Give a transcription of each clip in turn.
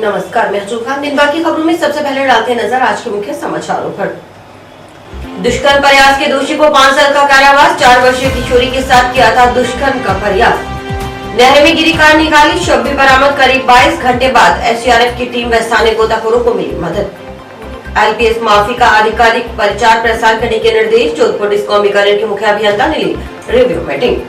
नमस्कार, मैं चूफान। दिन भर की खबरों में सबसे पहले डालते नजर आज के मुख्य समाचारों पर। दुष्कर्म प्रयास के दोषी को 5 साल का कारावास, 4 वर्षीय किशोरी के साथ किया था दुष्कर्म का प्रयास। नहर में गिरी कार निकाली, शव भी बरामद। करीब 22 घंटे बाद एसडीआरएफ की टीम व स्थानीय गोताखोरों को मिली मदद। एलपीएस माफी का आधिकारिक प्रचार प्रसार करने के निर्देश। जोधपुर डिस्कॉम बीकानेर के मुख्य अभियंता ने ली रिव्यू मीटिंग।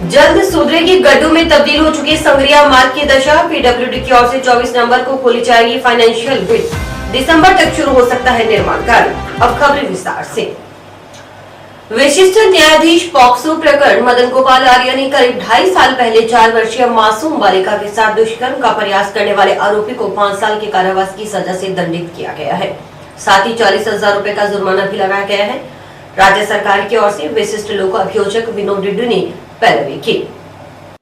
जल्द सुधरेगी, गड्ढों में तब्दील हो चुकी संग्रिया मार्ग की दशा। पीडब्ल्यूडी की ओर से 24 नवंबर को खोली जाएगी फाइनेंशियल बिड। दिसंबर तक शुरू हो सकता है निर्माण कार्य। अब खबरें विस्तार से। विशिष्ट न्यायाधीश पॉक्सो प्रकरण मदन गोपाल आर्य ने करीब 2.5 साल पहले 4 वर्षीय मासूम बालिका के साथ दुष्कर्म का प्रयास करने वाले आरोपी को 5 साल के कारावास की सजा से दंडित किया गया है। साथ ही 40,000 रुपए का जुर्माना भी लगाया गया है। राज्य सरकार की ओर से विशिष्ट लोक अभियोजक विनोद रेड्डी ने पैरवी की।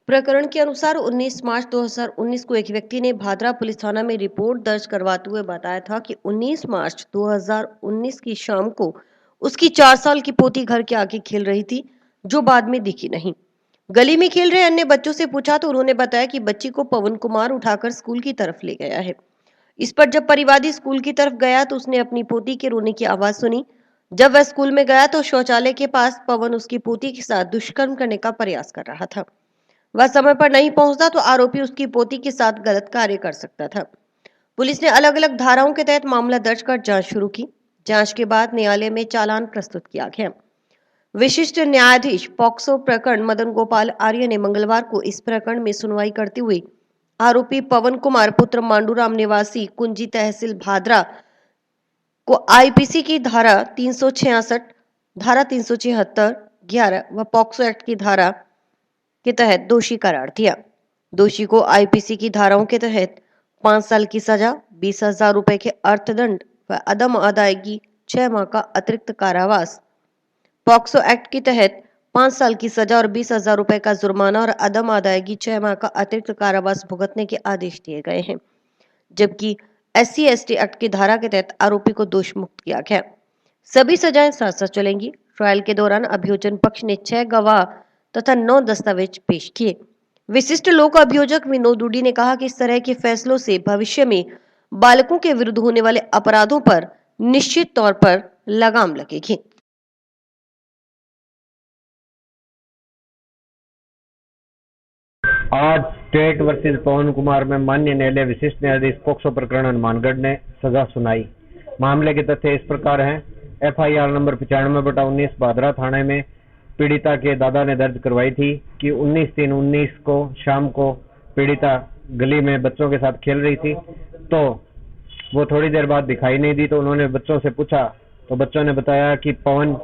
प्रकरण के अनुसार 19 मार्च 2019 को एक व्यक्ति ने भादरा पुलिस थाना में रिपोर्ट दर्ज करवाते हुए बताया था कि 19 मार्च 2019 की शाम को उसकी 4 साल की पोती घर के आगे खेल रही थी, जो बाद में दिखी नहीं। गली में खेल रहे अन्य बच्चों से पूछा तो उन्होंने बताया कि बच्ची को पवन कुमार उठाकर स्कूल की तरफ ले गया है। इस पर जब परिवादी स्कूल की तरफ गया तो उसने अपनी पोती के रोने की आवाज सुनी। जब वह स्कूल में गया तो शौचालय के पास पवन उसकी पोती के साथ दुष्कर्म करने का प्रयास कर रहा था। वह समय पर नहीं पहुंचता तो आरोपी उसकी पोती के साथ गलत कार्य कर सकता था। पुलिस ने अलग अलग धाराओं के तहत मामला दर्ज कर जांच शुरू की। जांच के बाद न्यायालय में चालान प्रस्तुत किया गया। विशिष्ट न्यायाधीश पॉक्सो प्रकरण मदन गोपाल आर्य ने मंगलवार को इस प्रकरण में सुनवाई करते हुए आरोपी पवन कुमार पुत्र मांडूराम निवासी कुंजी तहसील भादरा को आईपीसी की धारा 366, धारा 376, 11 व पॉक्सो एक्ट की धारा के तहत दोषी करार दिया। दोषी को आईपीसी की धाराओं के तहत 5 साल की सजा, 20,000 रुपए के अर्थदंड व अदम अदायगी 6 माह का अतिरिक्त कारावास, पॉक्सो एक्ट के तहत 5 साल की सजा और 20,000 रुपए का जुर्माना और अदम अदायगी 6 माह का अतिरिक्त कारावास भुगतने के आदेश दिए गए हैं। जबकि SC/ST एक्ट की धारा के तहत आरोपी को दोष मुक्त किया गया। सभी सजाएं साथ साथ चलेंगी। ट्रायल के दौरान अभियोजन पक्ष ने 6 गवाह तथा 9 दस्तावेज पेश किए। विशिष्ट लोक अभियोजक विनोद रेड्डी ने कहा कि इस तरह के फैसलों से भविष्य में बालकों के विरुद्ध होने वाले अपराधों पर निश्चित तौर पर लगाम लगेगी। आज स्टेट वर्सेस पवन कुमार में माननीय न्यायालय विशिष्ट न्यायाधीश पॉक्सो प्रकरण हनुमानगढ़ ने सजा सुनाई। मामले के तथ्य इस प्रकार हैं। FIR नंबर 95/19 भादरा थाने में पीड़िता के दादा ने दर्ज करवाई थी कि 19/3/19 को शाम को पीड़िता गली में बच्चों के साथ खेल रही थी, तो वो थोड़ी देर बाद दिखाई नहीं दी। तो उन्होंने बच्चों से पूछा तो बच्चों ने बताया कि पवन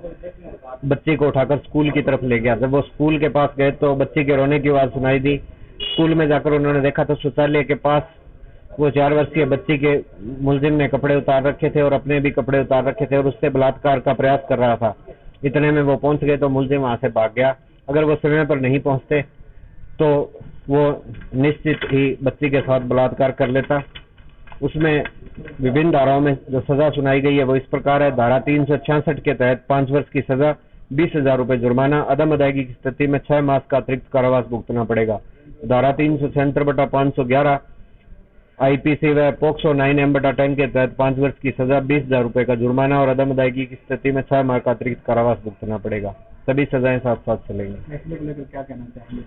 बच्ची को उठाकर स्कूल की तरफ ले गया। जब वो स्कूल के पास गए तो बच्ची के रोने की आवाज सुनाई दी। स्कूल में जाकर उन्होंने देखा तो शौचालय के पास वो 4 वर्षीय बच्ची के मुलजिम ने कपड़े उतार रखे थे और अपने भी कपड़े उतार रखे थे और उससे बलात्कार का प्रयास कर रहा था। इतने में वो पहुंच गए तो मुलजिम वहां से भाग गया। अगर वो समय पर नहीं पहुंचते तो वो निश्चित ही बच्ची के साथ बलात्कार कर लेता। उसमें विभिन्न धाराओं में जो सजा सुनाई गई है वो इस प्रकार है। धारा 366 के तहत 5 वर्ष की सजा, 20,000 रुपए जुर्माना, अदम अदायगी की स्थिति में 6 मास का अतिरिक्त कारावास भुगतना पड़ेगा। धारा 376/511 आईपीसी व पॉक्सो 9M/10 के तहत 5 वर्ष की सजा, 20,000 रुपए का जुर्माना और अदम अदायगी की स्थिति में 6 माह का अतिरिक्त कारावास भुगतना पड़ेगा। सभी सजाएं साथ साथ चलेंगी। क्या कहना चाहेंगे?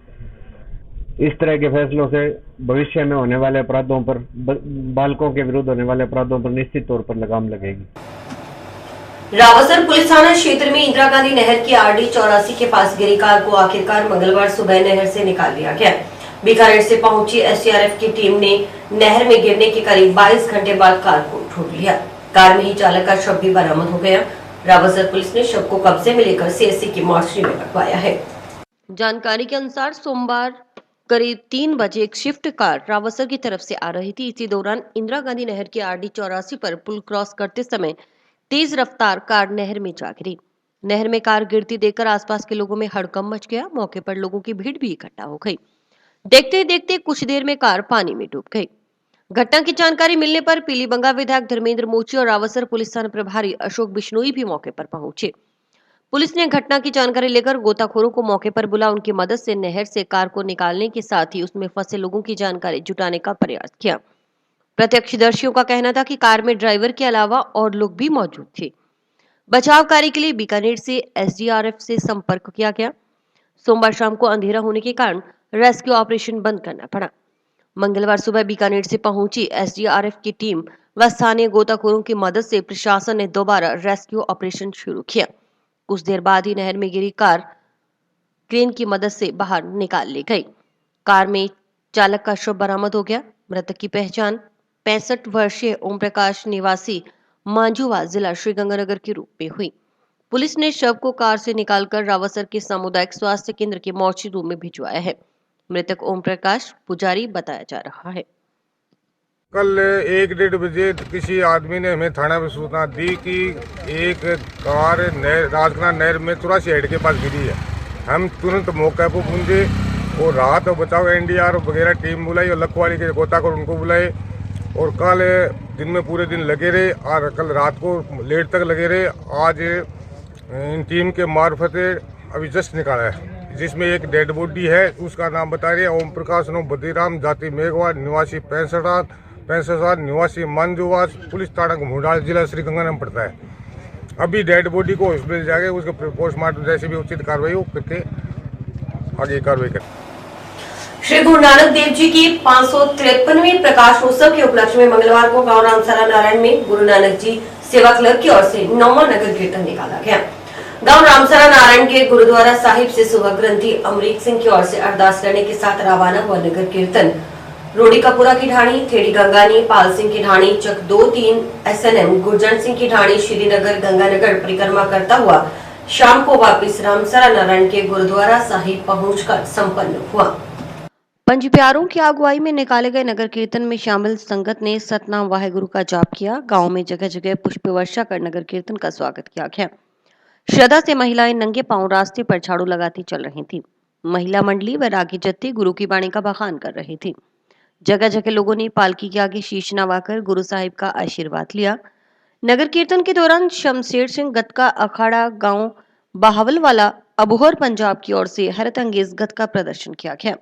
इस तरह के फैसलों से भविष्य में होने वाले अपराधों पर, बालकों के विरुद्ध होने वाले अपराधों पर निश्चित तौर पर लगाम लगेगी। रावसर पुलिस थाना क्षेत्र में इंदिरा गांधी नहर की RD 84 के पास गिरी कार को आखिरकार मंगलवार सुबह नहर से निकाल लिया गया। बीकानेर से पहुंची SDRF की टीम ने नहर में गिरने के करीब 22 घंटे बाद कार को ढूंढ लिया। कार में ही चालक का शव भी बरामद हो गया। रावसर पुलिस ने शव को कब्जे में लेकर CSC की मॉर्चरी में रखवाया है। जानकारी के अनुसार सोमवार करीब 3 बजे एक स्विफ्ट कार रावसर की तरफ से आ रही थी। इसी दौरान इंदिरा गांधी नहर की RD 84 पर पुल क्रॉस करते समय तेज रफ्तार कार नहर में जा गिरी। नहर में कार गिरती देखकर आसपास के लोगों में हड़कंप मच गया। मौके पर लोगों की भीड़ भी इकट्ठा हो गई। देखते देखते कुछ देर में कार पानी में डूब गई। घटना की जानकारी मिलने पर पीलीबंगा विधायक धर्मेंद्र मोची और रावसर पुलिस थाना प्रभारी अशोक बिश्नोई भी मौके पर पहुंचे। पुलिस ने घटना की जानकारी लेकर गोताखोरों को मौके पर बुला उनकी मदद से नहर से कार को निकालने के साथ ही उसमें फंसे लोगों की जानकारी जुटाने का प्रयास किया। प्रत्यक्षदर्शियों का कहना था कि कार में ड्राइवर के अलावा और लोग भी मौजूद थे। बचाव कार्य के लिए बीकानेर से एसडीआरएफ से संपर्क किया गया। सोमवार शाम को अंधेरा होने के कारण रेस्क्यू ऑपरेशन बंद करना पड़ा। मंगलवार सुबह बीकानेर से पहुंची एसडीआरएफ की टीम व स्थानीय गोताखोरों की मदद से प्रशासन ने दोबारा रेस्क्यू ऑपरेशन शुरू किया। कुछ देर बाद ही नहर में गिरी कार क्रेन की मदद से बाहर निकाल ली गई। कार में चालक का शव बरामद हो गया। मृतक की पहचान 65 वर्षीय ओम प्रकाश निवासी मांझुवा जिला श्रीगंगानगर के रूप में हुई। पुलिस ने शव को कार से निकालकर रावसर के सामुदायिक स्वास्थ्य केंद्र के मॉर्चरी रूम में भिजवाया है। मृतक ओम प्रकाश पुजारी बताया जा रहा है। कल 1-1:30 बजे किसी आदमी ने हमें थाना में सूचना दी कि एक कार राजकना नहर में 84 हेड के पास गिरी है। हम तुरंत मौके पर पहुंचे और राहत और बचाव एनडीआर वगैरह टीम बुलाई और लखवाड़ी के गोताखोर उनको बुलाए और कल दिन में पूरे दिन लगे रहे और कल रात को लेट तक लगे रहे। आज इन टीम के मार्फत अभी जस्ट निकाला है, जिसमें एक डेड बॉडी है। उसका नाम बता रहे हैं ओम प्रकाश नो बदीराम, जाति मेघवाड़, निवासी 65 निवासी मांझुवा, पुलिस थाना घुमडाल, जिला श्रीगंगानगर पड़ता है। अभी डेड बॉडी को हॉस्पिटल जाके उसके पोस्टमार्टम जैसे भी उचित कार्रवाई हो करके आगे कार्रवाई कर। श्री गुरु नानक देव जी की 553वीं प्रकाशोत्सव के उपलक्ष्य में मंगलवार को गांव रामसरा नारायण में गुरु नानक जी सेवा क्लब की ओर से 9वां नगर कीर्तन निकाला गया। गांव रामसरा नारायण के गुरुद्वारा साहिब से सुबह ग्रंथी अमरीक सिंह की ओर से अरदास करने के साथ रवाना हुआ नगर कीर्तन रोडी कपूरा की ढाणी, थेड़ी गंगानी, पाल सिंह की ढाणी, चक 2-3 SNM गुरजन सिंह की ढाणी, श्रीनगर गंगानगर परिक्रमा करता हुआ शाम को वापिस रामसरा नारायण के गुरुद्वारा साहिब पहुंचकर संपन्न हुआ। पंज प्यारों की अगुवाई में निकाले गए नगर कीर्तन में शामिल संगत ने सतनाम वाहेगुरु का जाप किया। गांव में जगह जगह पुष्प वर्षा कर नगर कीर्तन का स्वागत किया गया। श्रद्धा से महिलाएं नंगे पांव रास्ते पर झाड़ू लगाती चल रही थी। महिला मंडली व रागी जत्थे गुरु की वाणी का बखान कर रही थी। जगह जगह लोगों ने पालकी के आगे शीश नवाकर गुरु साहिब का आशीर्वाद लिया। नगर कीर्तन के दौरान शमशेर सिंह गतका अखाड़ा गांव बहावलवाला अबोहर पंजाब की ओर से हैरत अंगेज गतका प्रदर्शन किया गया।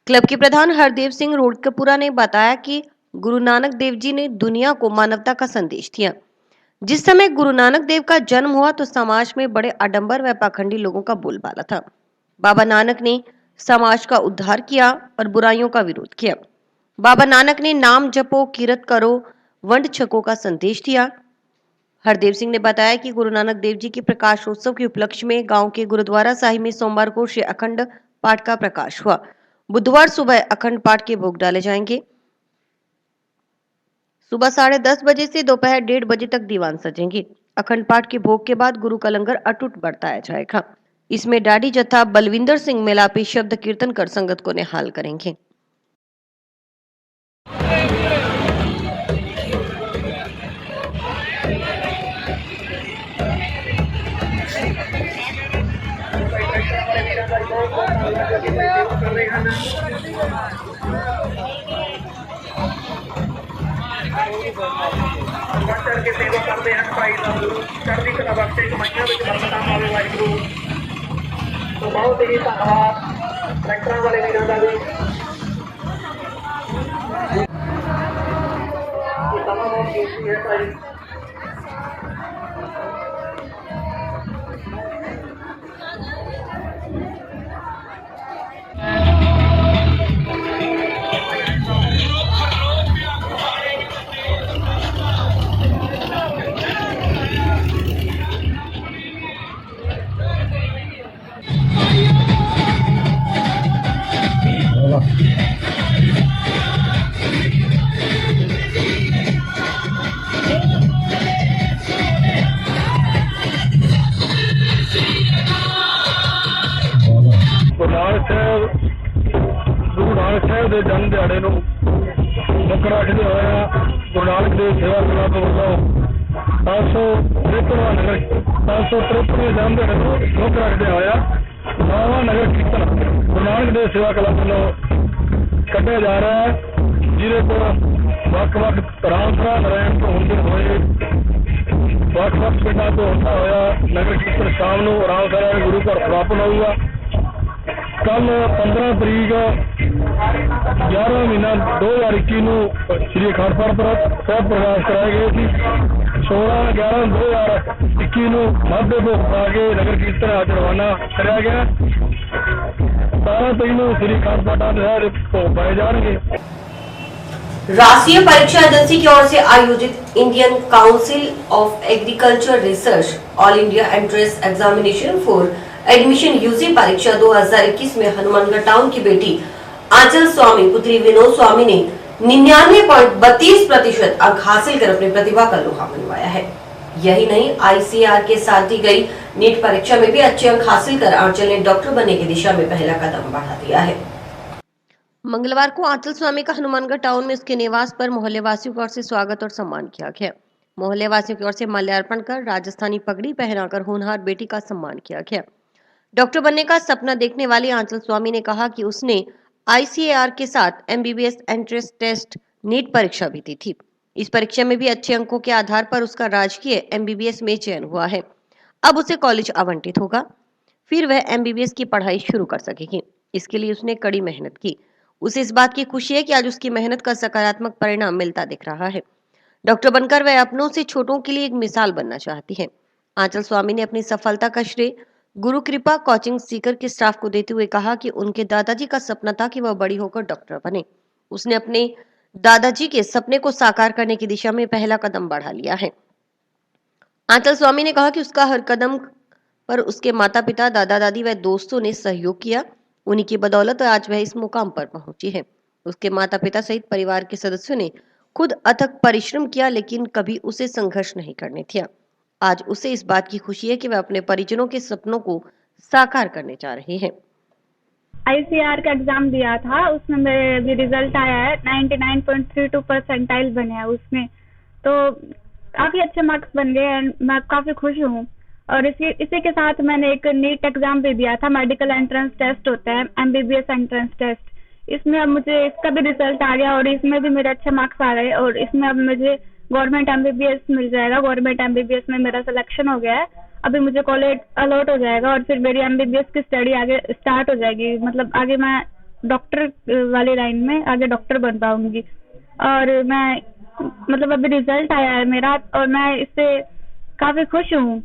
क्लब के प्रधान हरदेव सिंह रोडकपुरा ने बताया कि गुरु नानक देव जी ने दुनिया को मानवता का संदेश दिया। जिस समय गुरु नानक देव का जन्म हुआ तो समाज में बड़े आडंबर व पाखंडी लोगों का बोलबाला था। बाबा नानक ने समाज का उद्धार किया और बुराइयों का विरोध किया। बाबा नानक ने नाम जपो, कीरत करो, वंड छको का संदेश दिया। हरदेव सिंह ने बताया कि गुरु नानक देव जी के प्रकाशोत्सव के उपलक्ष्य में गांव के गुरुद्वारा साहिब में सोमवार को श्री अखंड पाठ का प्रकाश हुआ। बुधवार सुबह अखंड पाठ के भोग डाले जाएंगे। सुबह 10:30 बजे से दोपहर 1:30 बजे तक दीवान सजेंगे। अखंड पाठ के भोग के बाद गुरु का लंगर अटूट बरताया जाएगा। इसमें डाडी जत्था बलविंदर सिंह मेलापी शब्द कीर्तन कर संगत को निहाल करेंगे। के सेवा करते हैं भाई चढ़ती कला बख्शे कमाइयां विच बरकतां पावे वाहिगुरू। तो बहुत ही धन्यवाद ट्रैक्टर वाले वीरों का भी। तमाम बहुत कीमती है भाई। गुरु नानक साहब के जन्म दिहाड़े मुख रखते हुए गुरु नानक देव सेवा क्लब वालों 553वां जन्म दिहाड़े मुख रखते हुए 9वां नगर कीर्तन गुरु नानक देव सेवा क्लब वालों कढ़िया जा रहा है, जिसे को वक्-वक् रामसरा नारायण तो होंदे हुए वक्-वक् पिंडा तो होता होया नगर कीर्तन शाम को रामसरा गुरु घर समापन होगा। कल 15 तरीक 11ਵਾਂ ਮਹੀਨਾ 2021 ਨੂੰ ਸ੍ਰੀ ਅਖੰਡ ਪਾਠ ਸਾਹਿਬ ਪ੍ਰਕਾਸ਼ ਕਰਾਏ ਗਏ ਸੀ। 16/11/2021 ਨੂੰ ਮਾਧੇ ਭੋਗ ਪਾ ਕੇ ਨਗਰ ਕੀਰਤਨ ਅੱਜ ਰਵਾਨਾ ਕਰਿਆ ਗਿਆ। 17 ਤਰੀਕ ਨੂੰ ਸ੍ਰੀ ਅਖੰਡ ਪਾਠ ਸਾਹਿਬ ਦੇ ਭੋਗ ਪਾਏ ਜਾਣਗੇ। राष्ट्रीय परीक्षा एजेंसी की ओर से आयोजित Indian Council of Agriculture Research All India Entrance Examination for admission UG परीक्षा 2021 में हनुमानगढ़ टाउन की बेटी आंचल स्वामी पुत्री विनोद स्वामी ने 99.32% अंक हासिल कर अपनी प्रतिभा का लोहा मनवाया है। यही नहीं, ICAR के साथ दी गई नीट परीक्षा में भी अच्छे अंक हासिल कर आंचल ने डॉक्टर बनने की दिशा में पहला कदम बढ़ा दिया है। मंगलवार को आंचल स्वामी का हनुमानगढ़ टाउन में उसके निवास पर मोहल्ले वासियों की ओर से स्वागत और सम्मान किया गया। मोहल्ले वासियों की ओर से माल्यार्पण कर राजस्थानी पगड़ी पहनाकर होनहार बेटी का सम्मान किया गया। डॉक्टर बनने का सपना देखने वाली आंचल स्वामी ने कहा कि उसने ICAR के साथ MBBS एंट्रेंस टेस्ट नीट परीक्षा भी दी थी। इस परीक्षा में भी अच्छे अंकों के आधार पर उसका राजकीय MBBS में चयन हुआ है। अब उसे कॉलेज आवंटित होगा, फिर वह MBBS की पढ़ाई शुरू कर सकेगी। इसके लिए उसने कड़ी मेहनत की। उसे इस बात की खुशी है कि आज उसकी मेहनत का सकारात्मक परिणाम मिलता दिख रहा है। डॉक्टर बनकर वह अपनों से छोटों के लिए एक मिसाल बनना चाहती है। आंचल स्वामी ने अपनी सफलता का श्रेय गुरु कृपा कोचिंग सीकर के स्टाफ को देते हुए कहा कि उनके दादाजी का सपना था कि वह बड़ी होकर डॉक्टर बने। उसने अपने दादाजी के सपने को साकार करने की दिशा में पहला कदम बढ़ा लिया है। आंचल स्वामी ने कहा कि उसका हर कदम पर उसके माता पिता, दादा दादी व दोस्तों ने सहयोग किया। उन्हीं की बदौलत आज वह इस मुकाम पर पहुंची है। उसके माता पिता सहित परिवार के सदस्यों ने खुद अथक परिश्रम किया, लेकिन कभी उसे संघर्ष नहीं करने दिया। आज उसे इस बात की खुशी है कि वह अपने परिजनों के सपनों को साकार करने जा रहे हैं। ICAR का एग्जाम दिया था, उसमें मेरा रिजल्ट आया है 99.32 परसेंटाइल बने हैं उसमें, तो काफी अच्छे मार्क्स बन गए हैं। मैं काफी खुश हूँ। और इसी के साथ मैंने एक नीट एग्जाम भी दिया था। मेडिकल एंट्रेंस टेस्ट होता है, MBBS एंट्रेंस टेस्ट। इसमें अब मुझे इसका भी रिजल्ट आ गया और इसमें भी मेरे अच्छे मार्क्स आ गए और इसमें अब मुझे गवर्नमेंट MBBS मिल जाएगा। गवर्नमेंट MBBS में मेरा सिलेक्शन हो गया है। अभी मुझे कॉलेज अलॉट हो जाएगा और फिर मेरी MBBS की स्टडी आगे स्टार्ट हो जाएगी। मतलब आगे मैं डॉक्टर वाली लाइन में आगे डॉक्टर बन पाऊंगी। और मैं मतलब अभी रिजल्ट आया है मेरा और मैं इससे काफी खुश हूँ,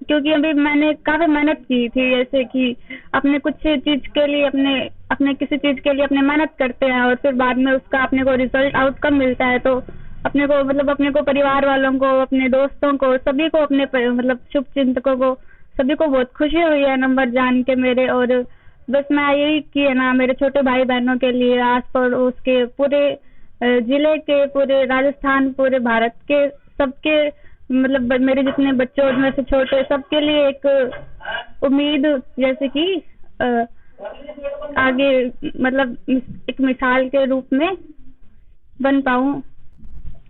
क्योंकि अभी मैंने काफी मेहनत की थी। जैसे कि अपने कुछ चीज के लिए अपने किसी चीज के लिए अपने मेहनत करते हैं और फिर बाद में उसका अपने को रिजल्ट आउटकम मिलता है, तो अपने को परिवार वालों को, अपने दोस्तों को, सभी को, अपने मतलब शुभ चिंतकों को, सभी को बहुत खुशी हुई है नंबर जान के मेरे। और बस मैं यही की है ना, मेरे छोटे भाई बहनों के लिए, आस पड़ोस के, पूरे जिले के, पूरे राजस्थान, पूरे भारत के, सबके मतलब मेरे जितने बच्चों में से छोटे, सबके लिए एक उम्मीद, जैसे कि आगे मतलब एक मिसाल के रूप में बन पाऊं।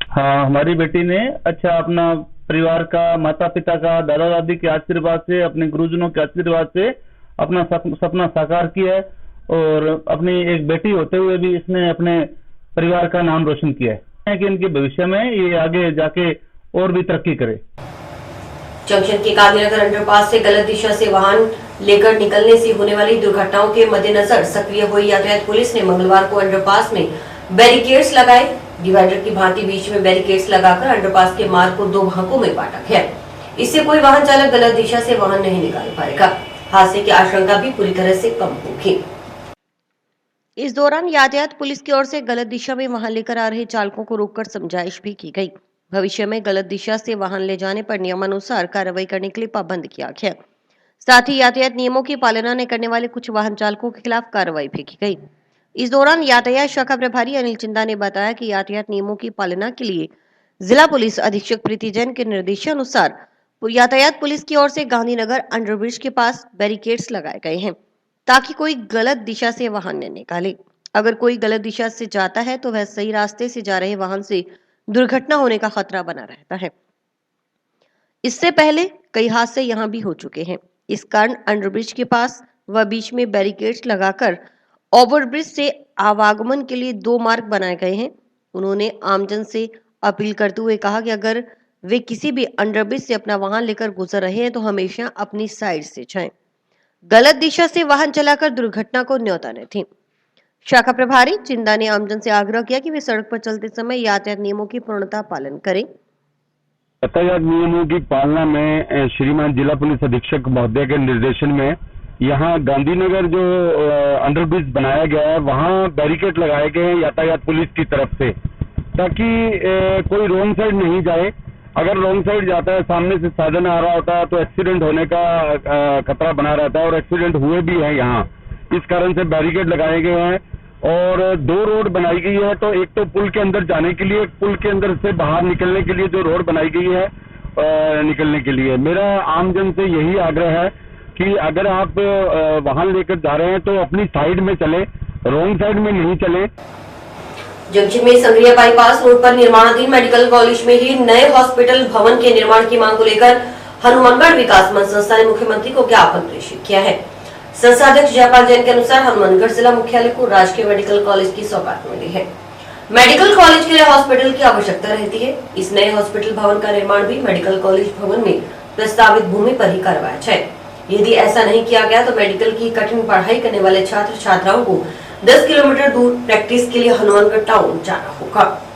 हाँ, हमारी बेटी ने अच्छा अपना परिवार का, माता पिता का, दादा दादी के आशीर्वाद से, अपने गुरुजनों के आशीर्वाद से अपना सपना साकार किया है और अपनी एक बेटी होते हुए भी इसने अपने परिवार का नाम रोशन किया है कि इनके भविष्य में ये आगे जाके और भी तरक्की करे। जंक्शन के गांधीनगर अंडरपास से गलत दिशा से वाहन लेकर निकलने से होने वाली दुर्घटनाओं के मद्देनजर सक्रिय हुई यातायात पुलिस ने मंगलवार को अंडरपास में बैरिकेड्स लगाए। डिवाइडर की भांति बीच में बैरिकेड्स लगाकर अंडरपास के मार्ग को दो भागों में बांटा गया। इससे कोई वाहन चालक गलत दिशा से वाहन नहीं निकाल पाएगा। हादसे की आशंका भी पूरी तरह से कम होगी। इस दौरान यातायात पुलिस की ओर से गलत दिशा में वाहन लेकर आ रहे चालकों को रोककर समझाइश भी की गई। भविष्य में गलत दिशा से वाहन ले जाने पर नियमानुसार कार्रवाई करने के लिए पाबंद किया गया। साथ ही यातायात नियमों की पालना न करने वाले कुछ वाहन चालकों के खिलाफ कार्रवाई भी की गई। इस दौरान यातायात शाखा प्रभारी अनिल चिंदा ने बताया कि यातायात नियमों की पालना के लिए जिला पुलिस अधीक्षक प्रीति जैन के निर्देशानुसार यातायात पुलिस की ओर से गांधीनगर अंडरब्रिज के पास बैरिकेड्स लगाए गए हैं ताकि कोई गलत दिशा से वाहन न निकाले। अगर कोई गलत दिशा से जाता है तो वह सही रास्ते से जा रहे वाहन से दुर्घटना होने का खतरा बना रहता है। इससे पहले कई हादसे यहां भी हो चुके हैं। इस कारण अंडरब्रिज के पास व बीच में बैरिकेड्स लगाकर ओवरब्रिज से आवागमन के लिए दो मार्ग बनाए गए हैं। उन्होंने आमजन से अपील करते हुए कहा कि अगर वे किसी भी अंडरब्रिज से अपना वाहन लेकर गुजर रहे हैं तो हमेशा अपनी साइड से जाएं। गलत दिशा से वाहन चलाकर दुर्घटना को न्योता न दें। शाखा प्रभारी चिंदा ने आमजन से आग्रह किया कि वे सड़क पर चलते समय यातायात नियमों की पूर्णतः पालन करें। यातायात नियमों की पालना में श्रीमान जिला पुलिस अधीक्षक महोदय के निर्देशन में यहाँ गांधीनगर जो अंडरब्रिज बनाया गया है वहाँ बैरिकेड लगाए गए हैं यातायात पुलिस की तरफ से, ताकि कोई रॉन्ग साइड नहीं जाए। अगर रॉन्ग साइड जाता है, सामने से साधन आ रहा होता है तो एक्सीडेंट होने का खतरा बना रहता है और एक्सीडेंट हुए भी हैं यहाँ। इस कारण से बैरिकेड लगाए गए हैं और 2 रोड बनाई गई है। तो एक तो पुल के अंदर जाने के लिए, पुल के अंदर से बाहर निकलने के लिए जो रोड बनाई गई है निकलने के लिए। मेरा आमजन से यही आग्रह है कि अगर आप वाहन लेकर जा रहे हैं तो अपनी साइड में चले, रॉन्ग साइड में नहीं चले। जंक्शन में संग्रिया बाईपास रोड पर निर्माणाधीन मेडिकल कॉलेज में ही नए हॉस्पिटल भवन के निर्माण की मांग को लेकर हनुमानगढ़ विकास मंच संस्था ने मुख्यमंत्री को ज्ञापन प्रेषित किया है। संस्था अध्यक्ष जयपाल जैन के अनुसार हनुमानगढ़ जिला मुख्यालय को राजकीय मेडिकल कॉलेज की सौगात मिली है। मेडिकल कॉलेज के लिए हॉस्पिटल की आवश्यकता रहती है। इस नए हॉस्पिटल भवन का निर्माण भी मेडिकल कॉलेज भवन में प्रस्तावित भूमि पर ही करवाया जाए। यदि ऐसा नहीं किया गया तो मेडिकल की कठिन पढ़ाई करने वाले छात्र छात्राओं को 10 किलोमीटर दूर प्रैक्टिस के लिए हनुमानगढ़ टाउन जाना होगा।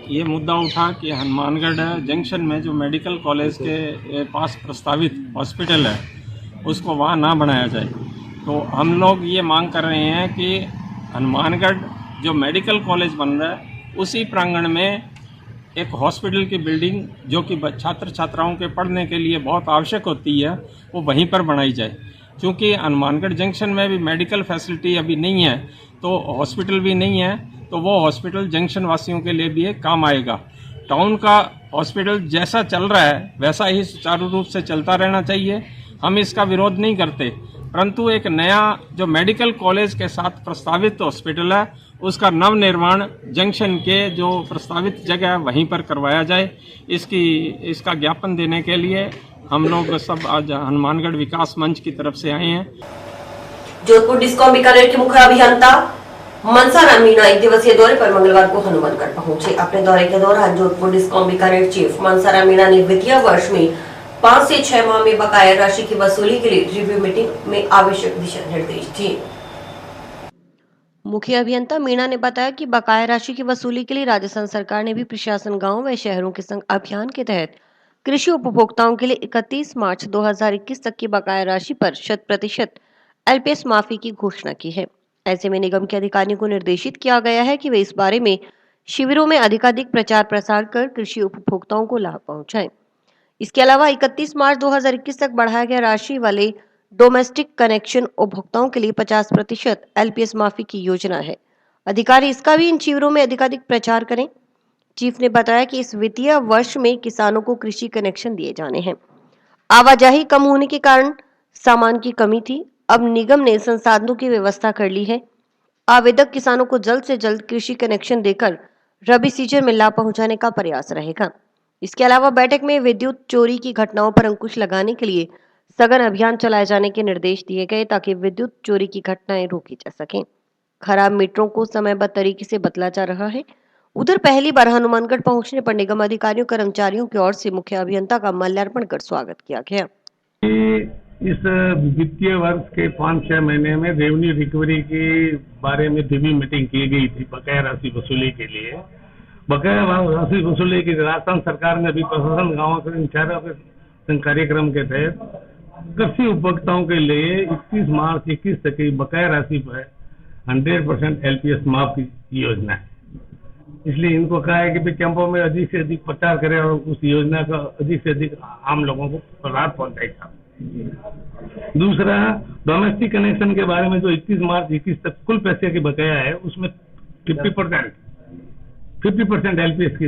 ये मुद्दा उठा कि हनुमानगढ़ जंक्शन में जो मेडिकल कॉलेज के पास प्रस्तावित हॉस्पिटल है उसको वहाँ ना बनाया जाए। तो हम लोग ये मांग कर रहे हैं कि हनुमानगढ़ जो मेडिकल कॉलेज बन रहा है उसी प्रांगण में एक हॉस्पिटल की बिल्डिंग जो कि छात्र छात्राओं के पढ़ने के लिए बहुत आवश्यक होती है वो वहीं पर बनाई जाए। क्योंकि हनुमानगढ़ जंक्शन में भी मेडिकल फैसिलिटी अभी नहीं है तो हॉस्पिटल भी नहीं है, तो वो हॉस्पिटल जंक्शन वासियों के लिए भी एक काम आएगा। टाउन का हॉस्पिटल जैसा चल रहा है वैसा ही सुचारू रूप से चलता रहना चाहिए। हम इसका विरोध नहीं करते, परंतु एक नया जो मेडिकल कॉलेज के साथ प्रस्तावित हॉस्पिटल है उसका नव निर्माण जंक्शन के जो प्रस्तावित जगह है वहीं पर करवाया जाए। इसका ज्ञापन देने के लिए हम लोग सब आज हनुमानगढ़ विकास मंच की तरफ से आए हैं। जोधपुर डिस्कॉम बीकानेर के मुख्य अभियंता मनसाराम मीणा 1 दिवसीय दौरे पर मंगलवार को हनुमानगढ़ पहुंचे। अपने दौरे के दौरान जोधपुर डिस्कॉम बीकानेर चीफ मनसाराम मीणा ने वित्तीय वर्ष में 5 से 6 माह में बकाया राशि की वसूली के लिए रिव्यू मीटिंग में आवश्यक दिशा निर्देश दिए। मुख्य अभियंता मीणा ने बताया कि बकाया राशि की वसूली के लिए राजस्थान सरकार ने भी प्रशासन गाँव व शहरों के संग अभियान के तहत कृषि उपभोक्ताओं के लिए 31 मार्च 2021 तक की बकाया राशि पर 100% LPS माफी की घोषणा की है। ऐसे में निगम के अधिकारियों को निर्देशित किया गया है कि वे इस बारे में शिविरों में अधिकाधिक प्रचार प्रसार कर कृषि उपभोक्ताओं को लाभ पहुंचाएं। इसके अलावा 31 मार्च 2021 तक बढ़ाया गया राशि वाले डोमेस्टिक कनेक्शन उपभोक्ताओं के लिए 50% LPS माफी की योजना है। अधिकारी इसका भी इन शिविरों में अधिकाधिक प्रचार करें। चीफ ने बताया कि इस वित्तीय वर्ष में किसानों को कृषि कनेक्शन दिए जाने हैं। आवाजाही कम होने के कारण सामान की कमी थी, अब निगम ने संसाधनों की व्यवस्था कर ली है। आवेदक किसानों को जल्द से जल्द कृषि कनेक्शन देकर रबी सीजन में लाभ पहुंचाने का प्रयास रहेगा। इसके अलावा बैठक में विद्युत चोरी की घटनाओं पर अंकुश लगाने के लिए सघन अभियान चलाए जाने के निर्देश दिए गए ताकि विद्युत चोरी की घटनाएं रोकी जा सकें। खराब मीटरों को समयबद्ध तरीके से बदला जा रहा है। उधर पहली बार हनुमानगढ़ पहुंचने पर निगम अधिकारियों कर्मचारियों की ओर से मुख्य अभियंता का माल्यार्पण कर स्वागत किया गया। इस वित्तीय वर्ष के 5-6 महीने में रेवेन्यू रिकवरी के बारे में रिव्यू मीटिंग की गई थी बकाया राशि वसूली के लिए। बकाया राशि वसूली की राजस्थान सरकार ने अभी प्रशासन गाँव के इन चारों कार्यक्रम के तहत कृषि उपभोक्ताओं के लिए 21 मार्च 21 तक की बकाया राशि पर 100% LPS माफ की योजना है। इसलिए इनको कहा है कि भाई कैंपों में अधिक से अधिक प्रचार करें और उस योजना का अधिक से अधिक आम लोगों को लाभ पहुंचाएगा। दूसरा, डोमेस्टिक कनेक्शन के बारे में जो 21 मार्च 21 तक कुल पैसे की बकाया है उसमें 50% LPS की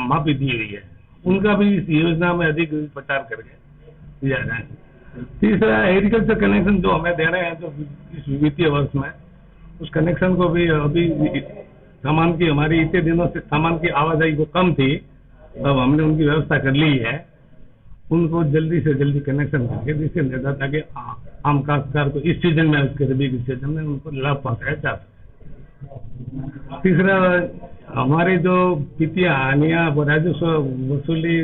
माफी दी हुई है। उनका भी इस योजना में अधिक प्रचार करके दिया जाए। तीसरा, एग्रीकल्चर कनेक्शन जो हमें दे रहे हैं तो इस वित्तीय वर्ष में उस कनेक्शन को भी अभी सामान की हमारी इतने दिनों से सामान की आवाजाही वो कम थी, अब हमने उनकी व्यवस्था कर ली है। उनको जल्दी से जल्दी कनेक्शन करके जिससे निर्धाता के आम काश्तकार को इस सीजन में, उसके रबी के सीजन में उनको लाभ पहुंचाया जा सके। तीसरा, हमारे जो वित्तीय हानियां राजस्व वसूली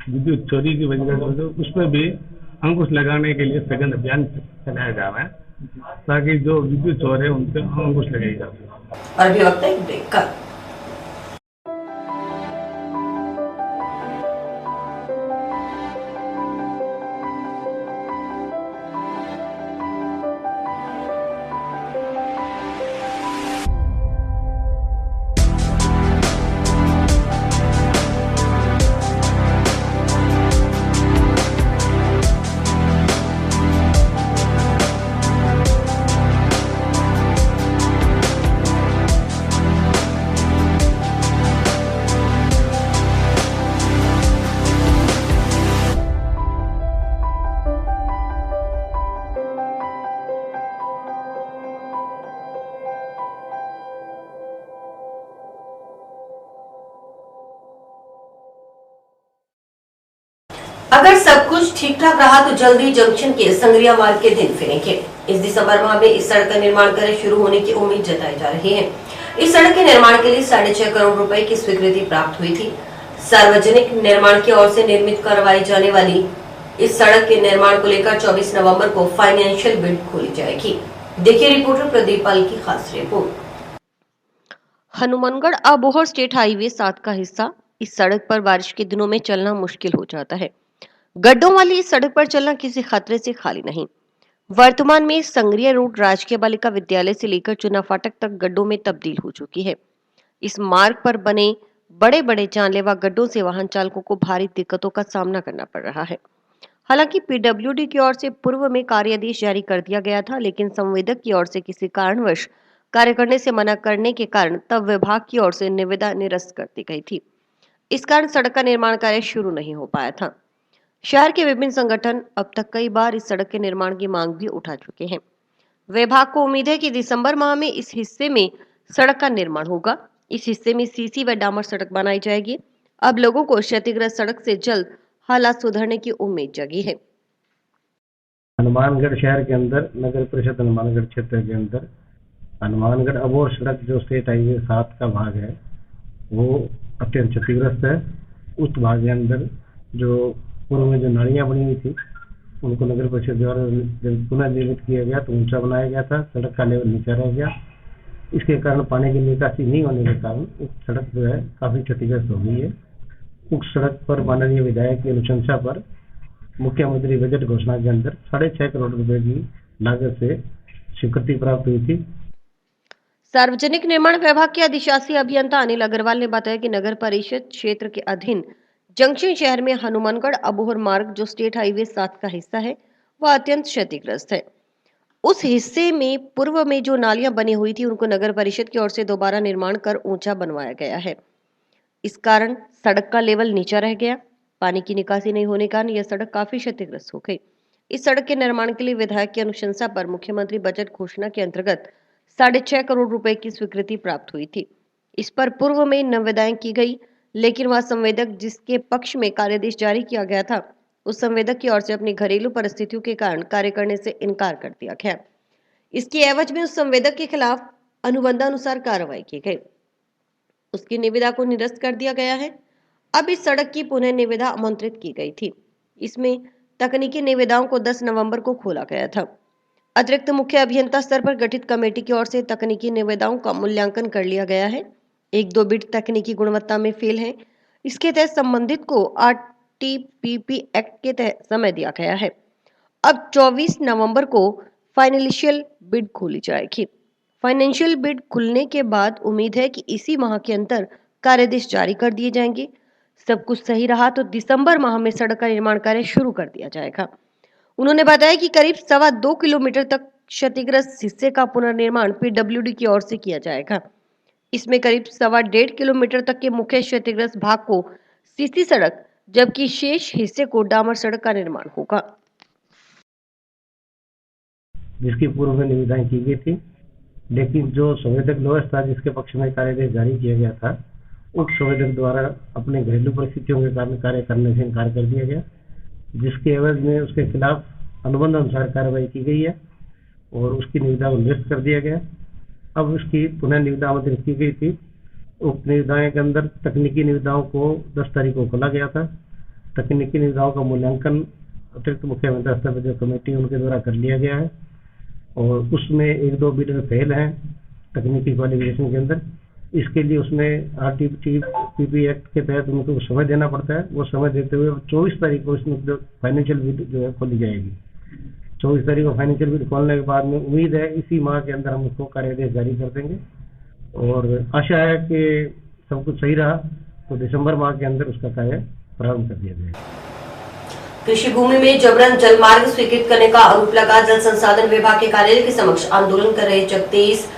विद्युत चोरी की वजह से उस पर भी अंकुश लगाने के लिए सघन अभियान चलाया जा रहा है, ताकि जो विद्युत चोर है उन पर अंकुश लगाई जा सके। और अभी वक्त है एक ब्रेक का। अगर सब कुछ ठीक ठाक रहा तो जल्दी जंक्शन के संग्रिया मार्ग के दिन फिरेंगे। इस दिसंबर माह में इस सड़क का निर्माण कार्य शुरू होने की उम्मीद जताई जा रही है। इस सड़क के निर्माण के लिए 6.5 करोड़ रुपए की स्वीकृति प्राप्त हुई थी। सार्वजनिक निर्माण की ओर से निर्मित करवाई जाने वाली इस सड़क के निर्माण को लेकर 24 नवंबर को फाइनेंशियल बिड खोली जाएगी। देखिए रिपोर्टर प्रदीप पाल की खास report. Hanumangarh Abohar state highway 7 का हिस्सा। इस सड़क पर बारिश के दिनों में चलना मुश्किल हो जाता है। गड्ढों वाली इस सड़क पर चलना किसी खतरे से खाली नहीं। वर्तमान में संग्रिया रोड राजकीय बालिका विद्यालय से लेकर चुना फाटक तक गड्ढों में तब्दील हो चुकी है। इस मार्ग पर बने बड़े बड़े जानलेवा गड्ढों से वाहन चालकों को भारी दिक्कतों का सामना करना पड़ रहा है। हालांकि पीडब्ल्यूडी की ओर से पूर्व में कार्यादेश जारी कर दिया गया था, लेकिन संवेदक की ओर से किसी कारणवश कार्य करने से मना करने के कारण तब विभाग की ओर से निविदा निरस्त कर दी गई थी। इस कारण सड़क का निर्माण कार्य शुरू नहीं हो पाया था। शहर के विभिन्न संगठन अब तक कई बार इस सड़क के निर्माण की मांग भी उठा चुके हैं। विभाग को उम्मीद है कि दिसंबर माह में इस हिस्से में सड़क का निर्माण होगा। इस हिस्से में सीसी व डामर सड़क बनाई जाएगी। अब लोगों को क्षतिग्रस्त सड़क से जल्द हालात सुधरने की उम्मीद जगी है। हनुमानगढ़ शहर के अंदर नगर परिषद हनुमानगढ़ क्षेत्र के अंदर हनुमानगढ़ अबोहर सड़क जो स्टेट हाईवे 7 का भाग है वो अत्यंत क्षतिग्रस्त है। उस भाग के अंदर जो पूर्व में जो नालियां बनी हुई थी उनको नगर परिषद द्वारा जब पुनर्निर्मित किया गया तो ऊंचा बनाया गया था, सड़क का लेवल नीचा रह गया। इसके कारण पानी की निकासी नहीं होने के कारण उस सड़क जो है काफी क्षतिग्रस्त हो गई है। उस सड़क पर माननीय विधायक की अनुशंसा पर मुख्यमंत्री बजट घोषणा के अंदर 6.5 करोड़ रुपए की लागत से स्वीकृति प्राप्त हुई थी। सार्वजनिक निर्माण विभाग के अधिशासी अभियंता अनिल अग्रवाल ने बताया कि नगर परिषद क्षेत्र के अधीन जंक्शन शहर में हनुमानगढ़ अबोहर मार्ग जो स्टेट हाईवे 7 का हिस्सा है वह अत्यंत क्षतिग्रस्त है। उस हिस्से में पूर्व में जो नालियां बनी हुई थी उनको नगर परिषद की ओर से दोबारा निर्माण कर ऊंचा बनवाया गया है। इस कारण सड़क का लेवल नीचा रह गया। पानी की निकासी नहीं होने के कारण यह सड़क काफी क्षतिग्रस्त हो गई। इस सड़क के निर्माण के लिए विधायक की अनुशंसा पर मुख्यमंत्री बजट घोषणा के अंतर्गत 6.5 करोड़ रुपए की स्वीकृति प्राप्त हुई थी। इस पर पूर्व में निविदाएं की गई, लेकिन वह संवेदक जिसके पक्ष में कार्यादेश जारी किया गया था उस संवेदक की ओर से अपनी घरेलू परिस्थितियों के कारण कार्य करने से इनकार कर दिया गया। इसकी एवज में उस संवेदक के खिलाफ अनुबंधानुसार कार्रवाई की गई। उसकी निविदा को निरस्त कर दिया गया है। अब इस सड़क की पुनः निविदा आमंत्रित की गई थी। इसमें तकनीकी निविदाओं को 10 नवंबर को खोला गया था। अतिरिक्त मुख्य अभियंता स्तर पर गठित कमेटी की ओर से तकनीकी निविदाओं का मूल्यांकन कर लिया गया है। 1-2 बिट तकनीकी गुणवत्ता में फेल है। इसके तहत संबंधित को आरटीपीपी एक्ट के तहत समय दिया गया है। अब 24 नवंबर को फाइनेंशियल बिड खोली जाएगी। फाइनेंशियल बिड खुलने के बाद उम्मीद है कि इसी माह के अंदर कार्यादेश जारी कर दिए जाएंगे। सब कुछ सही रहा तो दिसंबर माह में सड़क का निर्माण कार्य शुरू कर दिया जाएगा। उन्होंने बताया कि करीब 2.25 किलोमीटर तक क्षतिग्रस्त हिस्से का पुनर्निर्माण पीडब्ल्यूडी की ओर से किया जाएगा। इसमें करीब 1.5 किलोमीटर तक के मुख्य क्षतिग्रस्त भाग को सीसी सड़क जबकि शेष हिस्से को डामर सड़क का निर्माण होगा, जिसकी पूर्व में निविदाएं की गई थी। लेकिन जो संवेदक लोएस था जिसके पक्ष में कार्यादेश जारी किया गया था, उप संवेदक द्वारा अपने घरेलू परिस्थितियों के कारण कार्य करने से इनकार कर दिया गया, जिसके एवज में उसके खिलाफ अनुबंध अनुसार कार्रवाई की गई है और उसकी निविदा को निरस्त कर दिया गया। अब उसकी पुनः निविदा आमंत्रित की गई थी। उप निविदाएं के अंदर तकनीकी निविदाओं को 10 तारीख को खोला गया था। तकनीकी निविदाओं का मूल्यांकन अतिरिक्त मुख्य अभियंता स्तर पर जो कमेटी उनके द्वारा कर लिया गया है और उसमें 1-2 बिल्डर फेल हैं तकनीकी क्वालिफिकेशन के अंदर। इसके लिए उसमें RTPP एक्ट के तहत उनको समय देना पड़ता है। वो समय देते हुए 24 तारीख को इसमें जो फाइनेंशियल बिल जो है खोली जाएगी। 24 तारीख को फाइनेंशियल बिल खोलने के बाद में उम्मीद है इसी माह के अंदर हम उसको कार्यादेश जारी कर देंगे और आशा है कि सब कुछ सही रहा तो दिसंबर माह के अंदर उसका कार्य प्रारंभ कर दिया जाएगा। कृषि भूमि में जबरन जल मार्ग स्वीकृत करने का आरोप लगा जल संसाधन विभाग के कार्यालय के समक्ष आंदोलन कर रहे 23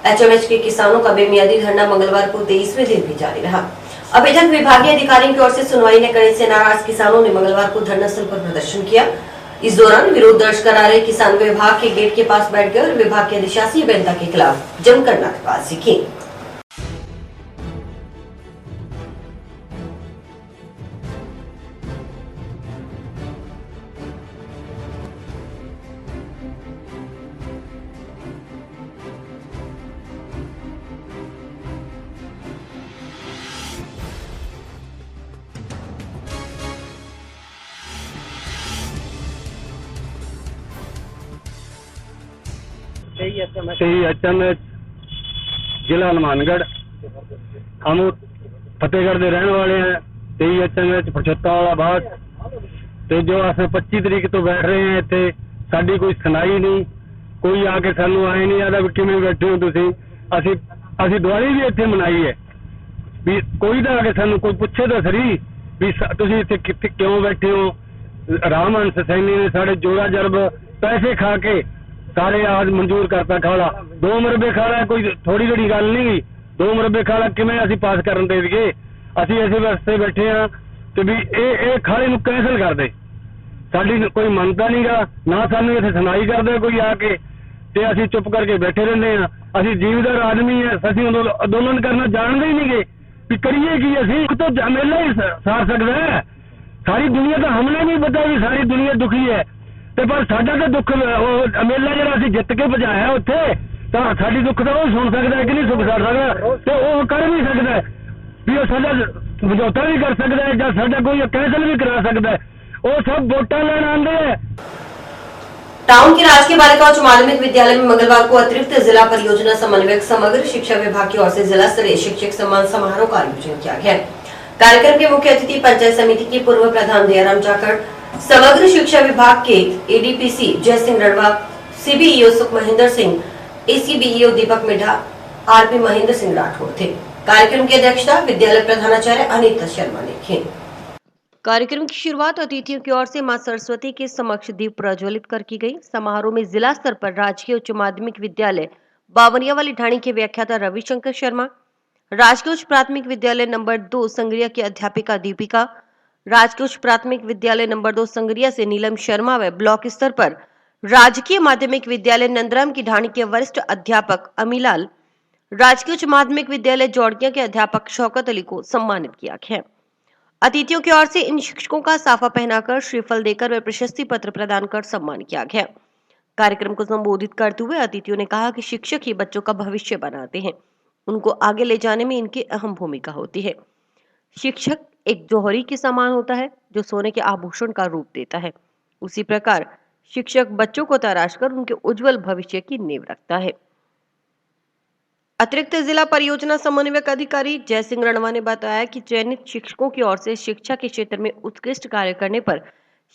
HMH के किसानों का बेमियादी धरना मंगलवार को 23वें दिन भी जारी रहा। अभी तक विभागीय अधिकारियों की ओर से सुनवाई न करने से नाराज किसानों ने मंगलवार को धरना स्थल पर प्रदर्शन किया। इस दौरान विरोध दर्ज करा रहे किसान विभाग के गेट के पास बैठ गए और विभाग के अधिशासी अभियंता के खिलाफ जमकर नारेबाजी की। HMH जिला हनुमानगढ़, हम फतेहगढ़ ਦੇ ਰਹਿਣ ਵਾਲੇ हैं। 23 HMH ਪਛੋਤਾ ਵਾਲਾ ਬਾਗ ਤੇ ਜੋ ਅਸੀਂ 25 ਤਰੀਕ ਤੋਂ ਬੈਠ ਰਹੇ ਹਾਂ ਇੱਥੇ, ਸਾਡੀ ਕੋਈ ਸੁਣਾਈ ਨਹੀਂ। ਕੋਈ ਆ ਕੇ ਸਾਨੂੰ ਆਏ ਨਹੀਂ ਆਦਾ ਵੀ ਕਿਵੇਂ ਬੈਠੇ ਹੋ ਤੁਸੀਂ। ਅਸੀਂ ਦੀਵਾਲੀ ਵੀ ਇੱਥੇ ਮਨਾਈ ਹੈ ਵੀ ਕੋਈ ਤਾਂ ਆ ਕੇ ਸਾਨੂੰ ਕੋਈ ਪੁੱਛੇ ਤਾਂ ਸਰੀ ਵੀ ਤੁਸੀਂ ਇੱਥੇ ਕਿੱਥੇ ਕਿਉਂ ਬੈਠੇ ਹੋ। ਰਾਮਹੰਸ ਸੈਣੀ ਨੇ ਸਾਡੇ ਜੋੜਾ ਜਰਬ ਪੈਸੇ ਖਾ ਕੇ सारे आज मंजूर करता खाला। 2 मरबे खाला कोई थोड़ी घड़ी गल नहीं। 2 मरबे खाला किवें असीं पास करन दे दईए। असीं इस वास्ते बैठे हाँ कि भी ये खाले नूं कैंसल कर दे। साडी कोई मनता नहीं गा, ना सानूं इत्थे सुनाई करदा कोई आके ते असीं चुप करके बैठे रहंदे हाँ। असीं जीवदार आदमी है, असीं अंदोलन करना जानदे ही नहीं गे भी करिए की। असीं तो अमेला ही सार सकदा है। सारी दुनिया तो हमने नहीं पता भी सारी दुनिया दुखी है ਤੇ ਪਰ ਸਾਡਾ ਤਾਂ ਦੁੱਖ ਉਹ ਅਮੇਲਾ ਜਿਹੜਾ ਅਸੀਂ ਜਿੱਤ ਕੇ ਭਜਾਇਆ ਉੱਥੇ ਤਾਂ ਸਾਡੀ ਦੁੱਖ ਤਾਂ ਉਹ ਸੁਣ ਸਕਦਾ ਕਿ ਨਹੀਂ ਸੁਣ ਸਕਦਾ ਤੇ ਉਹ ਕਰ ਵੀ ਸਕਦਾ ਵੀ ਉਹ ਸਾਡਾ ਸਮਝੌਤਾ ਵੀ ਕਰ ਸਕਦਾ ਹੈ ਜਾਂ ਸਾਡਾ ਕੋਈ ਕੈਂਸਲ भी करा सकता है। वो सब वोटा लेने आंदे है। टाउन के राजकीय बालिका उच्च माध्यमिक विद्यालय में मंगलवार को अतिरिक्त जिला परियोजना समन्वयक समग्र शिक्षा विभाग की ओर से जिला स्तरीय शिक्षक सम्मान समारोह का आयोजन किया गया। कार्यक्रम के मुख्य अतिथि पंचायत समिति के पूर्व प्रधान दयाराम जाखड़, समग्र शिक्षा विभाग के ADPC जय सिंह रड़वा, CBEO सुख महेंद्र सिंह, ACBEO दीपक मिढ़ा, RP महेंद्र सिंह राठौर थे। कार्यक्रम की अध्यक्षता विद्यालय प्रधानाचार्य अनीता शर्मा ने की। कार्यक्रम की शुरुआत अतिथियों की ओर से मां सरस्वती के समक्ष दीप प्रज्वलित कर की गई। समारोह में जिला स्तर पर राजकीय उच्च माध्यमिक विद्यालय बावनिया वाली ढाणी के व्याख्याता रविशंकर शर्मा, राजकीय उच्च प्राथमिक विद्यालय नंबर 2 संगरिया की अध्यापिका दीपिका, राजकीय उच्च प्राथमिक विद्यालय नंबर 2 संगरिया से नीलम शर्मा व ब्लॉक स्तर पर राजकीय माध्यमिक विद्यालय नंदराम की ढाणी के वरिष्ठ अध्यापक अमीलाल, राजकीय उच्च माध्यमिक विद्यालय जौड़किया के अध्यापक शौकत अली को सम्मानित किया गया। अतिथियों की ओर से इन शिक्षकों का साफा पहनाकर श्रीफल देकर व प्रशस्ति पत्र प्रदान कर सम्मान किया गया। कार्यक्रम को संबोधित करते हुए अतिथियों ने कहा कि शिक्षक ही बच्चों का भविष्य बनाते हैं, उनको आगे ले जाने में इनकी अहम भूमिका होती है। शिक्षक एक जौहरी के समान होता है जो सोने के आभूषण का रूप देता है। उसी प्रकार शिक्षक बच्चों को तराश कर उनके उज्जवल भविष्य की नींव रखता है। अतिरिक्त जिला परियोजना समन्वयक अधिकारी जय सिंह रणवा ने बताया कि चयनित शिक्षकों की ओर से शिक्षा के क्षेत्र में उत्कृष्ट कार्य करने पर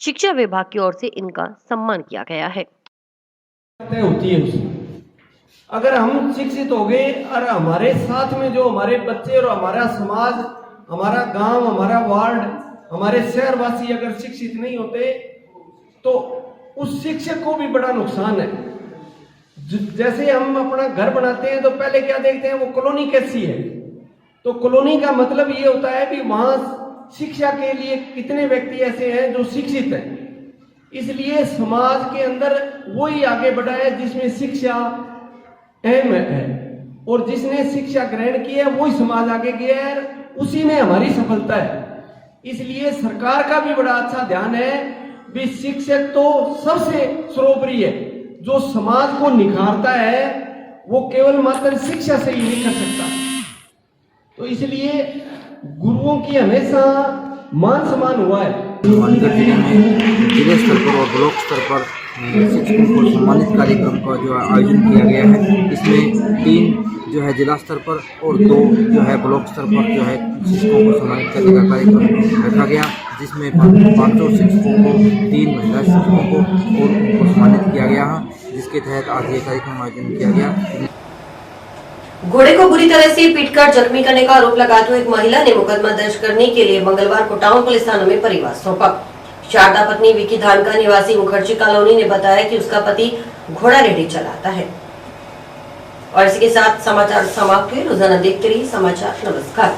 शिक्षा विभाग की ओर से इनका सम्मान किया गया है। होती है अगर हम शिक्षित हो गए और हमारे साथ में जो हमारे बच्चे और हमारा समाज, हमारा गांव, हमारा वार्ड, हमारे शहरवासी अगर शिक्षित नहीं होते तो उस शिक्षक को भी बड़ा नुकसान है। जैसे हम अपना घर बनाते हैं तो पहले क्या देखते हैं वो कॉलोनी कैसी है, तो कॉलोनी का मतलब ये होता है कि वहां शिक्षा के लिए कितने व्यक्ति ऐसे हैं जो शिक्षित हैं। इसलिए समाज के अंदर वही आगे बढ़ा है जिसमें शिक्षा अहम है और जिसने शिक्षा ग्रहण की है वही समाज आगे गया है, उसी में हमारी सफलता है। इसलिए सरकार का भी बड़ा अच्छा ध्यान है भी शिक्षक तो सबसे सर्वोपरि है, जो समाज को निखारता है वो केवल मात्र शिक्षा से ही नहीं कर सकता। तो इसलिए गुरुओं की हमेशा मान सम्मान हुआ है। मानगढ़ जिले में जिले स्तर पर और ब्लॉक स्तर पर शिक्षकों को सम्मानित कार्यक्रम का जो आयोजन किया गया है। इसमें 3 जो है जिला स्तर पर और 2 जो है ब्लॉक स्तर पर जो है शिक्षकों को सम्मानित करने का कार्यक्रम रखा गया, जिसमें 5 शिक्षकों को 3 महिला शिक्षकों को और उनको सम्मानित किया गया है, जिसके तहत आज ये कार्यक्रम आयोजन किया गया। घोड़े को बुरी तरह से पीटकर जख्मी करने का आरोप लगाते हुए एक महिला ने मुकदमा दर्ज करने के लिए मंगलवार को टाउन पुलिस थाना में परिवार सौंपा। शारदा पत्नी विकी धानका निवासी मुखर्जी कॉलोनी ने बताया कि उसका पति घोड़ा रेडी चलाता है। और इसी के साथ समाचार समाप्त हुए। रोजाना देखते रहिए समाचार। नमस्कार।